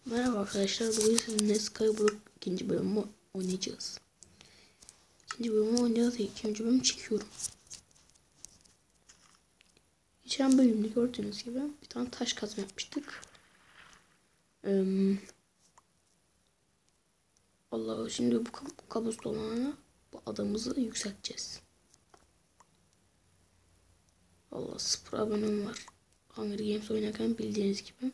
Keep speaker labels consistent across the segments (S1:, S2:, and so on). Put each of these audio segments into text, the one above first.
S1: Merhaba arkadaşlar, bugün sizinle Skyblock ikinci bölümü oynayacağız. İkinci bölümü oynayacağız. İkinci bölümü çekiyorum. Geçen bölümde gördüğünüz gibi bir tane taş kazma yapmıştık. Allah, şimdi bu kabustonlarına bu adamımızı yükselteceğiz. Allah, 0 abonem var. Hunger Games oynarken bildiğiniz gibi.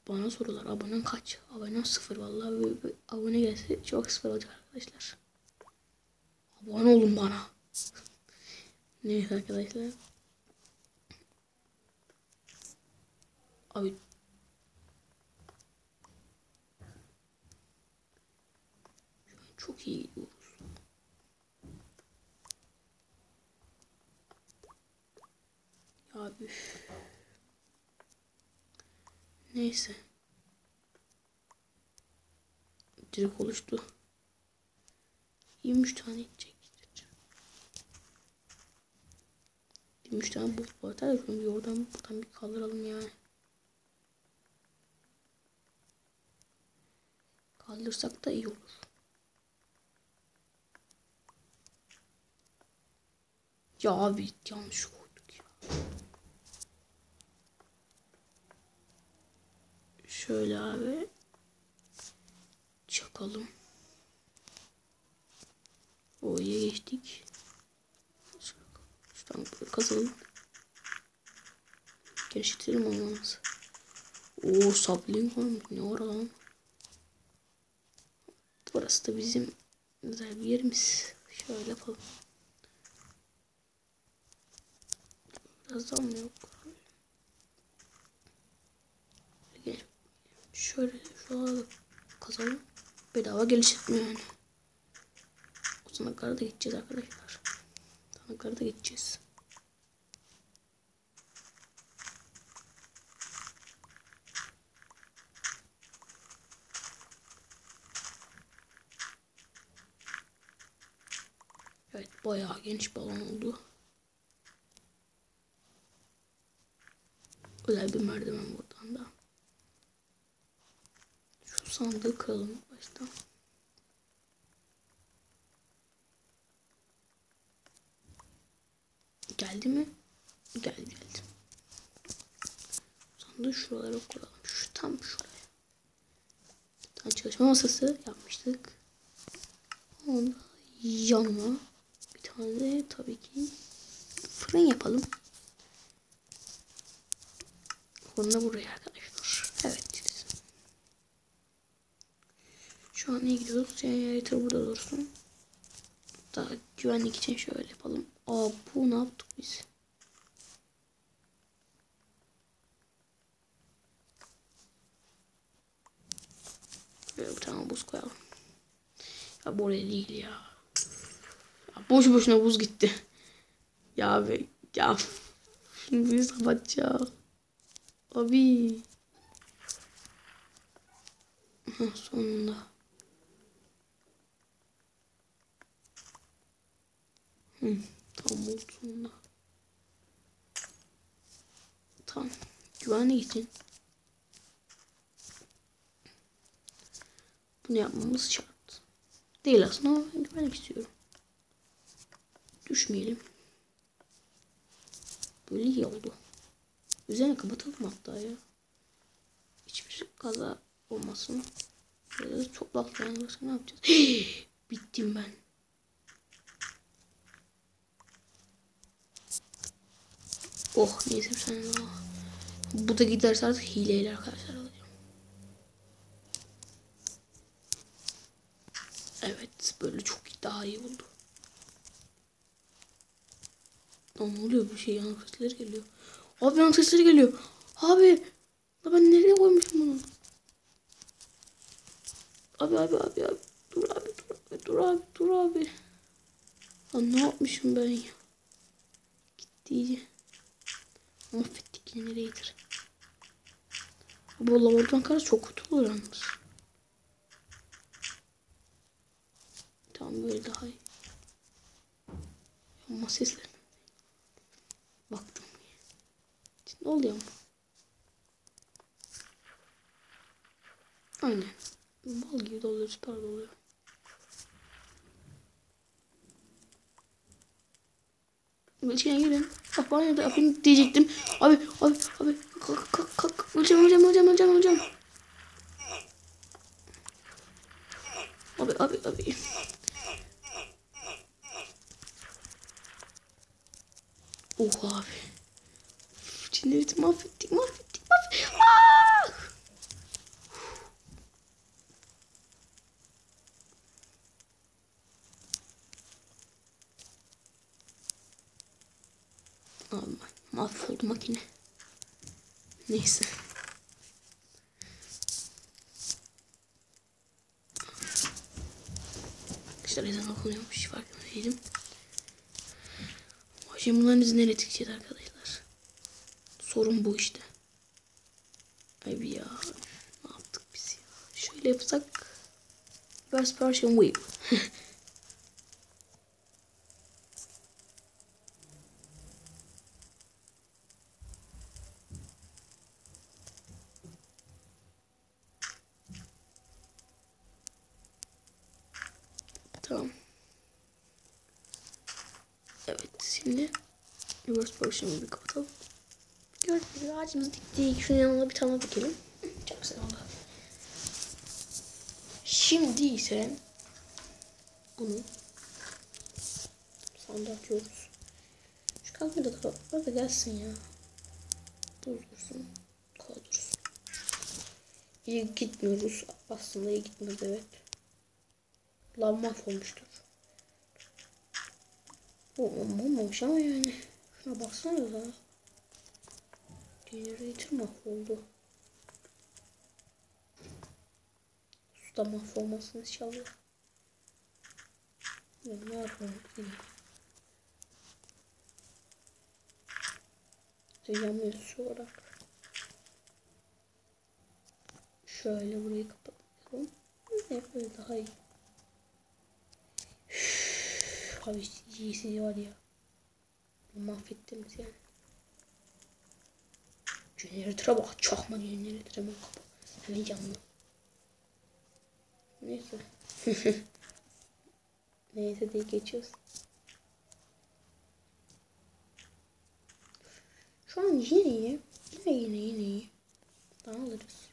S1: Bana sorular, abonen kaç? Abonem 0 vallahi. Abone gelse çok 0 olacak arkadaşlar. Abone olun bana. Neyse arkadaşlar. Abi çok iyi gidiyoruz. Abi. Neyse. Direkt oluştu. 23 tane gidecek. 23 tane bot var. Tabii şunu bir oradan buradan bir kaldıralım yani. Kaldırsak da iyi olur. Ya abi yanlış koyduk ya. Şöyle abi. Çakalım. O'ya geçtik. Şuradan kazalım. Genişletelim olmaz. Oo, sapling var mı? Ne var lan? Burası da bizim güzel bir yerimiz. Şöyle yapalım. Birazdan mı yok? Şöyle şuralarda kazalım. Bedava geliştirmiyor yani. O zaman karada gideceğiz arkadaşlar. Sana karada gideceğiz. Evet, bayağı geniş bir alan oldu. Özel bir merdiven buradan da. Şu sandığı kıralım baştan. Geldi mi? Geldi. Sandığı şuralara koyalım. Tam şuraya. Bir tane çalışma masası yapmıştık. Onda yanına bir tane de tabii ki fırın yapalım. Fırını buraya arkadaşlar. Evet. Şu an neye gidiyoruz? Generator burada dursun. Daha güvenlik için şöyle yapalım. Aa, bu ne yaptık biz? Böyle bir tane buz koyalım. Ya buraya değil ya. Ya boş boşuna buz gitti. Ya abi ya. Şimdi biz kapatacağız. Abi. Sonunda. Tamam oldu sonunda. Tamam. Güvenlik için bunu yapmamız şart. Değil aslında ama ben güvenlik istiyorum. Düşmeyelim. Böyle iyi oldu. Üzerine kapatalım hatta ya. Hiçbir kaza olmasın. Böyle çok laflayalım. Ne yapacağız? Bittim ben. Oh, neyse bir tane daha. Bu da giderse artık hileyle arkadaşlar alacağım. Evet, böyle çok daha iyi oldu. Ne oluyor, bir şey, yanık sesleri geliyor. Abi yanık sesleri geliyor. Abi ben nereye koymuşum bunu? Abi. Dur abi. Lan ne yapmışım ben ya? Gitti iyice. Mahvettik generator. Bu laboratuvar karşı çok kötü olur yalnız. Tamam, böyle daha iyi. Ama sesler. Baktım. Ne oluyor ama? Aynen. Bal gibi doluyor, süper doluyor. İçine girin. Bak bana da yapayım diyecektim. Abi. Kalk. Öleceğim. Abi. Oh abi. Cinleriti mahvettik. Ah! Abi mahvoldu makine. Neyse. Arkadaşlar ezan okunuyormuş. Farkında değilim. Şimdi bunların izi nereye tıkacağız arkadaşlar? Sorun bu işte. Abi ya. Ne yaptık biz ya? Şöyle yapsak. Version wave. Tamam. Evet şimdi reverse version'ı bir kapatalım. Gördüğünüz gibi ağacımızı diktik. Şunun yanına bir tane dikelim. Çok güzel oldu. Şimdi ise bunu sandığa atıyoruz. Şu kalkmada da orada gelsin ya. Dursun. Kaldırırsın. İyi gitmiyoruz. Aslında iyi gitmiyoruz evet. Lav mahvolmuştur. O olmamış ama yani. Şuna baksana da. Generator mahvoldu. Su da mahvolmasın inşallah. Ne yapalım? Yanmıyor su olarak. Şöyle burayı kapatalım. Ne böyle daha iyi. Abi iyisi var ya. Mahvettiniz yani. Generator'a bak. Çakma generator'a bak. Hemen canlı. Neyse. Neyse diye geçiyoruz. Şu an yine iyi. Yine iyi. Daha alırız.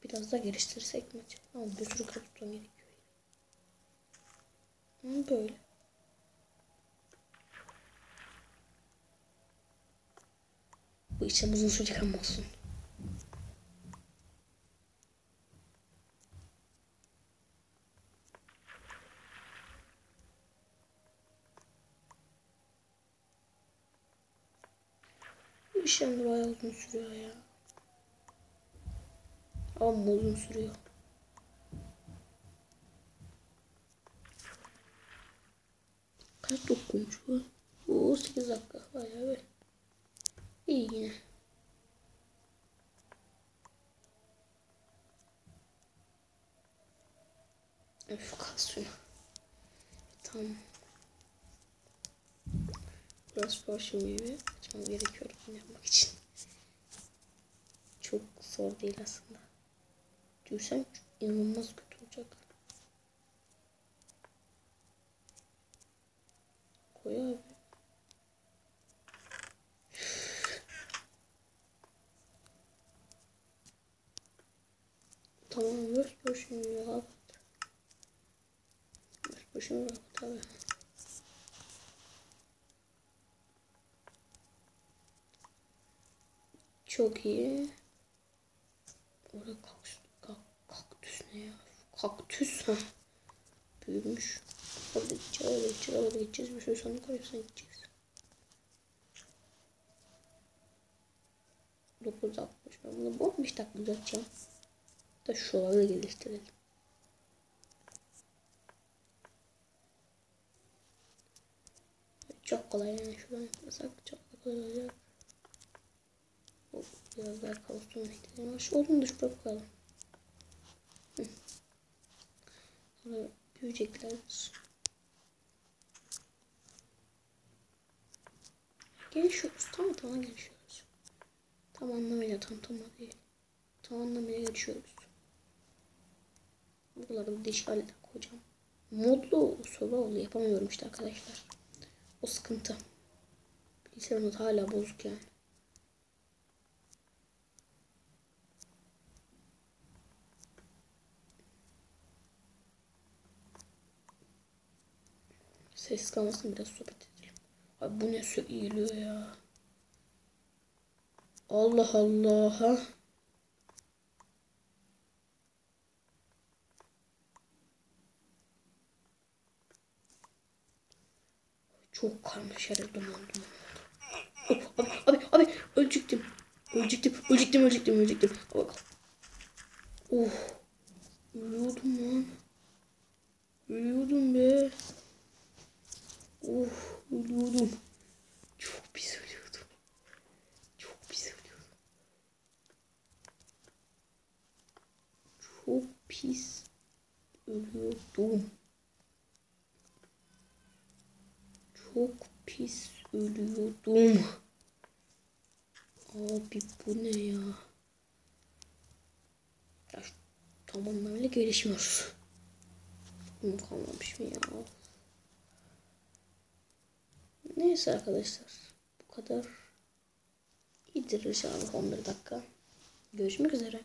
S1: Biraz da geliştirsek mi? Ama bir sürü kabuston gerekiyor. Ama böyle. Bu işlem uzun sürecek ama olsun. Bu işlem de bayağı uzun sürüyor ya. Ama uzun sürüyor. Kaç dokunmuş bu? Oo 8 dakika. Bayağı bir. İyi yine. Öf kasıyor. Tamam. Biraz portion gibi açmam gerekiyor bunu yapmak için. Çok zor değil aslında. Diyorsan inanılmaz kötü olacak. Koy abi. Tamam ver portion gibi kapat. Ver portion kapat abi. Çok iyi. Orada kaktüs ne ya? Kaktüs ha. Büyümüş. Orada gideceğiz. Bir süre sonra yukarısına gideceğiz. 960. Ben bunu 15 dakika uzatacağım. Da şuraları geliştirelim. Çok kolay yani şuradan yaparsak çok kolay olacak. Biraz daha kavuşturma ihtiyacım var. Şu olduğunu da şuraya koyalım. Sonra büyüyecekler. Gelişiyoruz. Tamam gelişiyoruz. Tam anlamıyla tam değil. anlamaya geçiyoruz. Buralara bir diş alet koyacağım. Modlu survival yapamıyorum işte arkadaşlar. O sıkıntı. Bilgisayarım hala bozuk yani. Ses kalmasın, biraz sohbet edelim. Abi bu ne söylüyor ya. Allah Allah. Ha? Çok karmaşa duman. Oh, abi ölecektim. Ölecektim. Bak. Oh. Ölüyordum lan. Ölüyordum be. Oh, ölüyordum. Çok pis ölüyordum. Çok pis ölüyordum. Çok pis ölüyordum. Çok pis ölüyordum. Abi bu ne ya? Ya tam anlamıyla gelişmiyor. Bunu kalmamış mı ya? Neyse arkadaşlar. Bu kadar. İyidir inşallah 11 dakika. Görüşmek üzere.